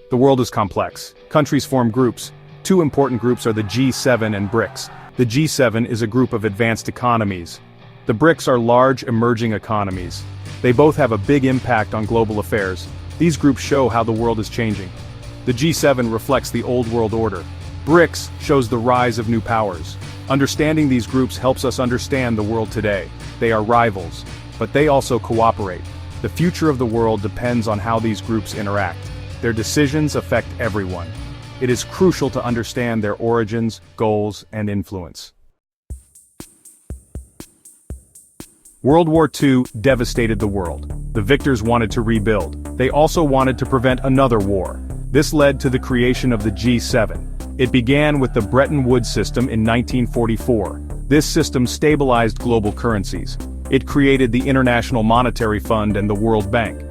The world is complex. Countries form groups. Two important groups are the G7 and BRICS. The G7 is a group of advanced economies. The BRICS are large, emerging economies. They both have a big impact on global affairs. These groups show how the world is changing. The G7 reflects the old world order. BRICS shows the rise of new powers. Understanding these groups helps us understand the world today. They are rivals, but they also cooperate. The future of the world depends on how these groups interact. Their decisions affect everyone. It is crucial to understand their origins, goals, and influence. World War II devastated the world. The victors wanted to rebuild. They also wanted to prevent another war. This led to the creation of the G7. It began with the Bretton Woods system in 1944. This system stabilized global currencies. It created the International Monetary Fund and the World Bank.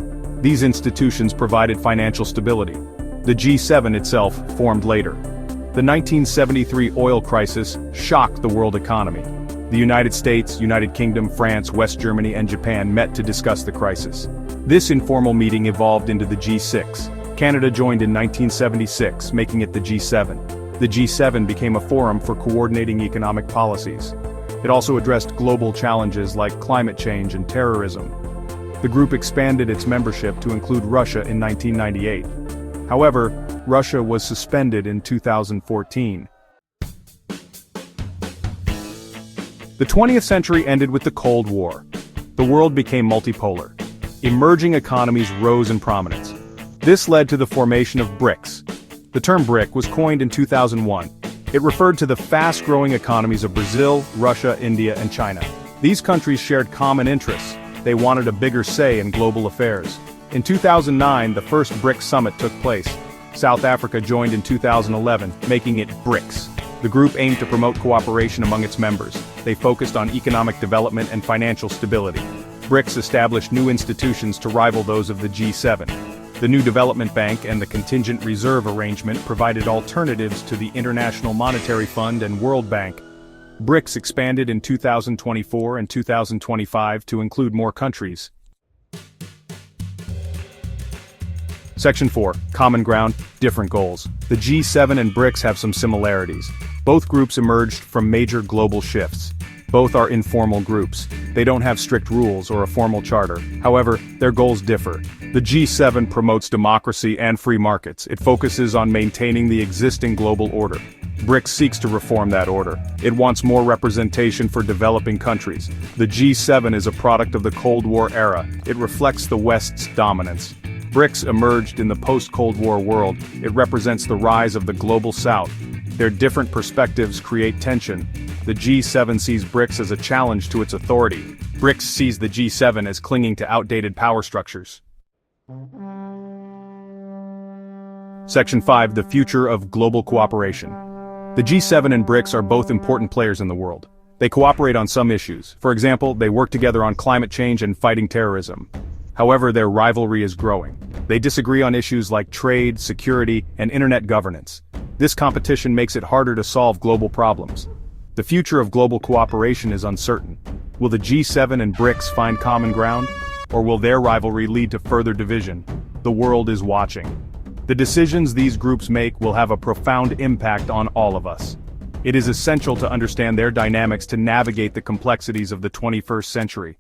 These institutions provided financial stability. The G7 itself formed later. The 1973 oil crisis shocked the world economy. The United States, United Kingdom, France, West Germany, and Japan met to discuss the crisis. This informal meeting evolved into the G6. Canada joined in 1976, making it the G7. The G7 became a forum for coordinating economic policies. It also addressed global challenges like climate change and terrorism. The group expanded its membership to include Russia in 1998. However, Russia was suspended in 2014. The 20th century ended with the Cold War. The world became multipolar. Emerging economies rose in prominence. This led to the formation of BRICS. The term BRIC was coined in 2001. It referred to the fast-growing economies of Brazil, Russia, India, and China. These countries shared common interests. They wanted a bigger say in global affairs. In 2009, the first BRICS summit took place. South Africa joined in 2011, making it BRICS. The group aimed to promote cooperation among its members. They focused on economic development and financial stability. BRICS established new institutions to rival those of the G7. The new Development Bank and the Contingent Reserve Arrangement provided alternatives to the International Monetary Fund and World Bank. BRICS expanded in 2024 and 2025 to include more countries. Section 4. Common ground, different goals. The G7 and BRICS have some similarities. Both groups emerged from major global shifts. Both are informal groups. They don't have strict rules or a formal charter. However, their goals differ. The G7 promotes democracy and free markets. It focuses on maintaining the existing global order. BRICS seeks to reform that order. It wants more representation for developing countries. The G7 is a product of the Cold War era. It reflects the West's dominance. BRICS emerged in the post-Cold War world. It represents the rise of the global South. Their different perspectives create tension. The G7 sees BRICS as a challenge to its authority. BRICS sees the G7 as clinging to outdated power structures. Section 5. The future of global cooperation. The G7 and BRICS are both important players in the world. They cooperate on some issues. For example, they work together on climate change and fighting terrorism. However, their rivalry is growing. They disagree on issues like trade, security, and internet governance. This competition makes it harder to solve global problems. The future of global cooperation is uncertain. Will the G7 and BRICS find common ground? Or will their rivalry lead to further division? The world is watching. The decisions these groups make will have a profound impact on all of us. It is essential to understand their dynamics to navigate the complexities of the 21st century.